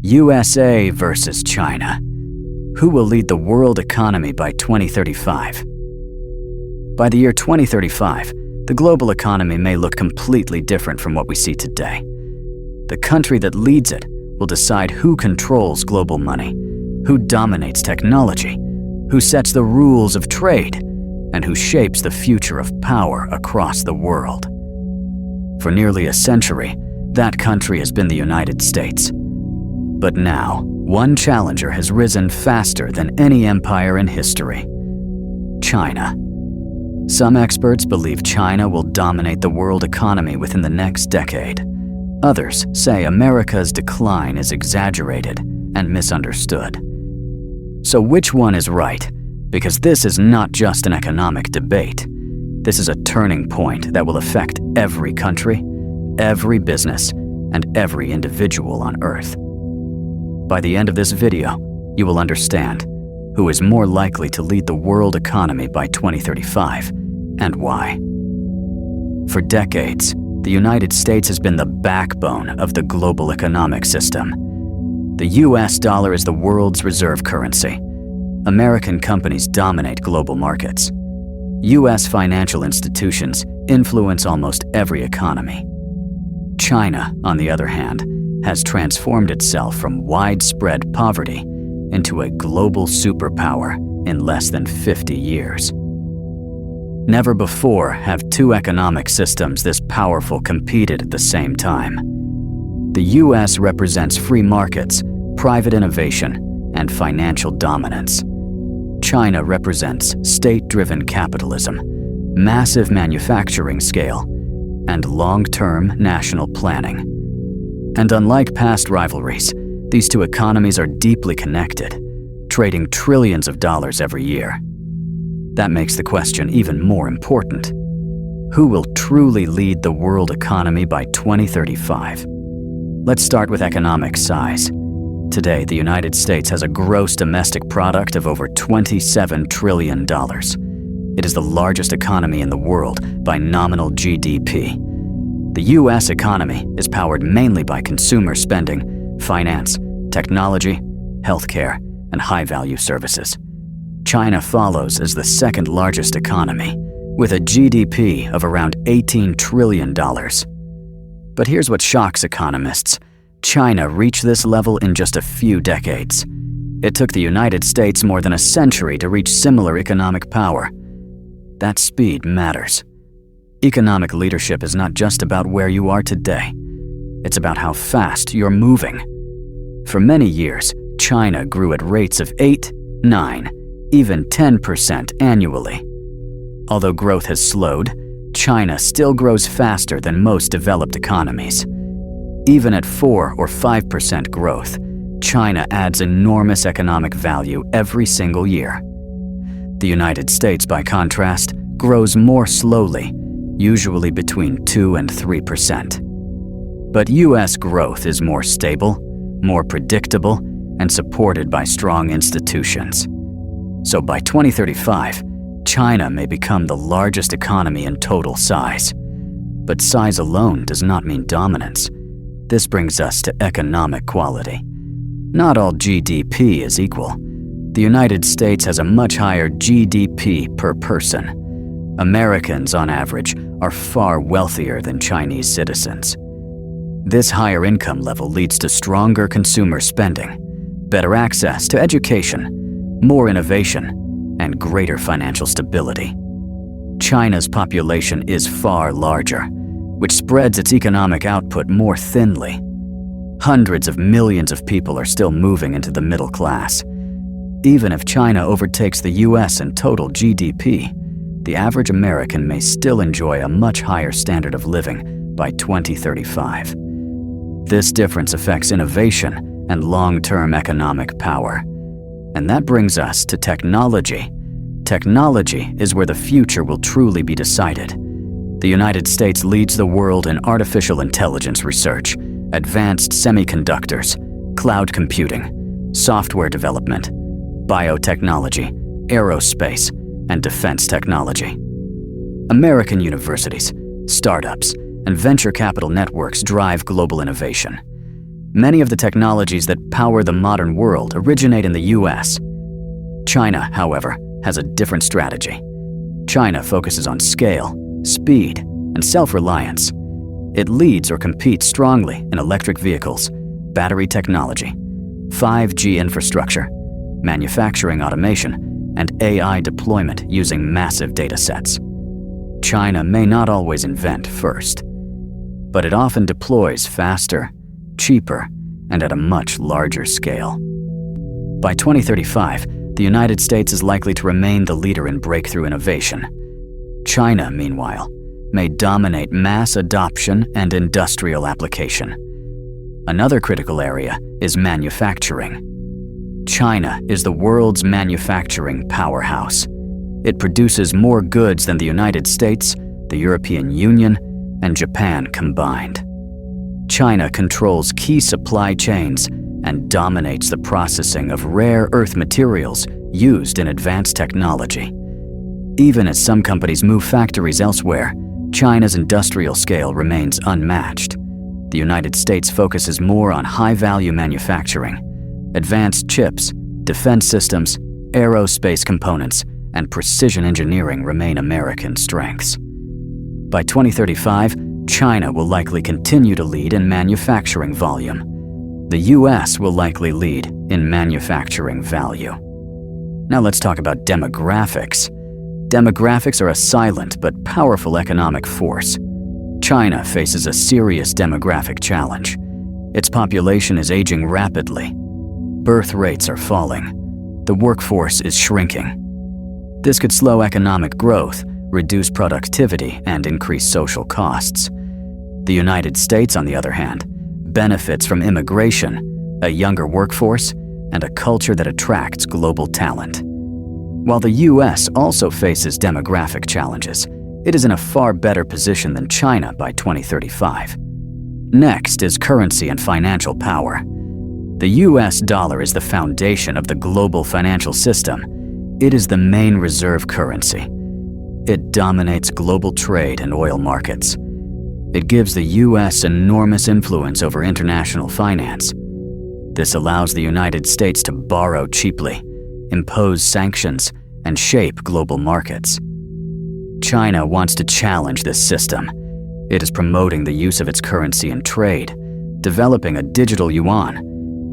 USA versus China. Who will lead the world economy by 2035? By the year 2035, the global economy may look completely different from what we see today. The country that leads it will decide who controls global money, who dominates technology, who sets the rules of trade, and who shapes the future of power across the world. For nearly a century, that country has been the United States. But now, one challenger has risen faster than any empire in history: China. Some experts believe China will dominate the world economy within the next decade. Others say America's decline is exaggerated and misunderstood. So which one is right? Because this is not just an economic debate. This is a turning point that will affect every country, every business, and every individual on Earth. By the end of this video, you will understand who is more likely to lead the world economy by 2035 and why. For decades, the United States has been the backbone of the global economic system. The US dollar is the world's reserve currency. American companies dominate global markets. US financial institutions influence almost every economy. China, on the other hand, has transformed itself from widespread poverty into a global superpower in less than 50 years. Never before have two economic systems this powerful competed at the same time. The US represents free markets, private innovation, and financial dominance. China represents state-driven capitalism, massive manufacturing scale, and long-term national planning. And unlike past rivalries, these two economies are deeply connected, trading trillions of dollars every year. That makes the question even more important. Who will truly lead the world economy by 2035? Let's start with economic size. Today, the United States has a gross domestic product of over $27 trillion. It is the largest economy in the world by nominal GDP. The US economy is powered mainly by consumer spending, finance, technology, healthcare, and high-value services. China follows as the second largest economy, with a GDP of around $18 trillion. But here's what shocks economists. China reached this level in just a few decades. It took the United States more than a century to reach similar economic power. That speed matters. Economic leadership is not just about where you are today. It's about how fast you're moving. For many years, China grew at rates of 8, 9, even 10% annually. Although growth has slowed, China still grows faster than most developed economies. Even at 4 or 5% growth, China adds enormous economic value every single year. The United States, by contrast, grows more slowly, usually between 2 and 3%. But US growth is more stable, more predictable, and supported by strong institutions. So by 2035, China may become the largest economy in total size. But size alone does not mean dominance. This brings us to economic quality. Not all GDP is equal. The United States has a much higher GDP per person. Americans, on average, are far wealthier than Chinese citizens. This higher income level leads to stronger consumer spending, better access to education, more innovation, and greater financial stability. China's population is far larger, which spreads its economic output more thinly. Hundreds of millions of people are still moving into the middle class. Even if China overtakes the US in total GDP, the average American may still enjoy a much higher standard of living by 2035. This difference affects innovation and long-term economic power. And that brings us to technology. Technology is where the future will truly be decided. The United States leads the world in artificial intelligence research, advanced semiconductors, cloud computing, software development, biotechnology, aerospace, and defense technology. American universities, startups, and venture capital networks drive global innovation. Many of the technologies that power the modern world originate in the US. China, however, has a different strategy. China focuses on scale, speed, and self-reliance. It leads or competes strongly in electric vehicles, battery technology, 5G infrastructure, manufacturing automation, and AI deployment using massive data sets. China may not always invent first, but it often deploys faster, cheaper, and at a much larger scale. By 2035, the United States is likely to remain the leader in breakthrough innovation. China, meanwhile, may dominate mass adoption and industrial application. Another critical area is manufacturing. China is the world's manufacturing powerhouse. It produces more goods than the United States, the European Union, and Japan combined. China controls key supply chains and dominates the processing of rare earth materials used in advanced technology. Even as some companies move factories elsewhere, China's industrial scale remains unmatched. The United States focuses more on high-value manufacturing. Advanced chips, defense systems, aerospace components, and precision engineering remain American strengths. By 2035, China will likely continue to lead in manufacturing volume. The US will likely lead in manufacturing value. Now let's talk about demographics. Demographics are a silent but powerful economic force. China faces a serious demographic challenge. Its population is aging rapidly. Birth rates are falling. The workforce is shrinking. This could slow economic growth, reduce productivity, and increase social costs. The United States, on the other hand, benefits from immigration, a younger workforce, and a culture that attracts global talent. While the US also faces demographic challenges, it is in a far better position than China by 2035. Next is currency and financial power. The US dollar is the foundation of the global financial system. It is the main reserve currency. It dominates global trade and oil markets. It gives the US enormous influence over international finance. This allows the United States to borrow cheaply, impose sanctions, and shape global markets. China wants to challenge this system. It is promoting the use of its currency in trade, developing a digital yuan,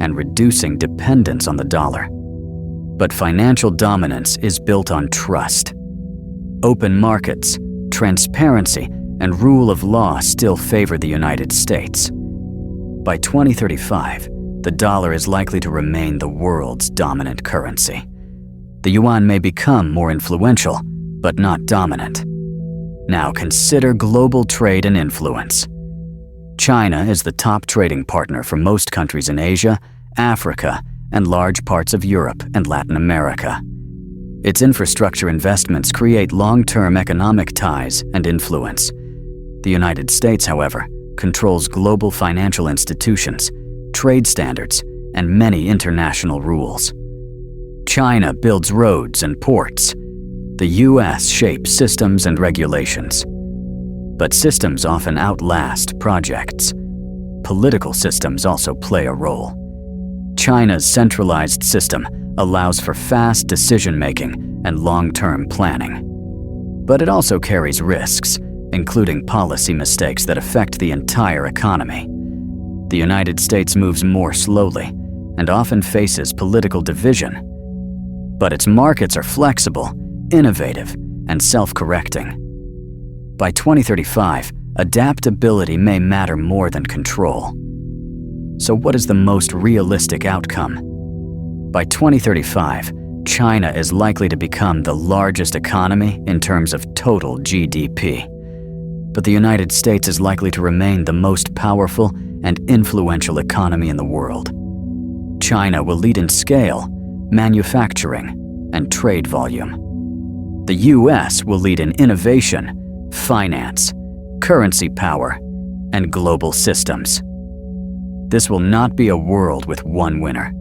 and reducing dependence on the dollar. But financial dominance is built on trust. Open markets, transparency, and rule of law still favor the United States. By 2035, the dollar is likely to remain the world's dominant currency. The yuan may become more influential, but not dominant. Now consider global trade and influence. China is the top trading partner for most countries in Asia, Africa, and large parts of Europe and Latin America. Its infrastructure investments create long-term economic ties and influence. The United States, however, controls global financial institutions, trade standards, and many international rules. China builds roads and ports. The US shapes systems and regulations. But systems often outlast projects. Political systems also play a role. China's centralized system allows for fast decision-making and long-term planning. But it also carries risks, including policy mistakes that affect the entire economy. The United States moves more slowly and often faces political division. But its markets are flexible, innovative, and self-correcting. By 2035, adaptability may matter more than control. So what is the most realistic outcome? By 2035, China is likely to become the largest economy in terms of total GDP. But the United States is likely to remain the most powerful and influential economy in the world. China will lead in scale, manufacturing, and trade volume. The US will lead in innovation, finance, currency power, and global systems. This will not be a world with one winner.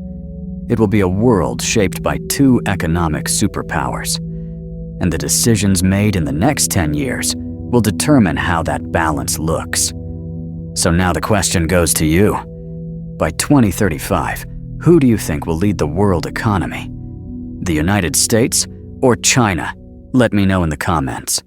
It will be a world shaped by two economic superpowers. And the decisions made in the next 10 years will determine how that balance looks. So now the question goes to you. By 2035, who do you think will lead the world economy? The United States or China? Let me know in the comments.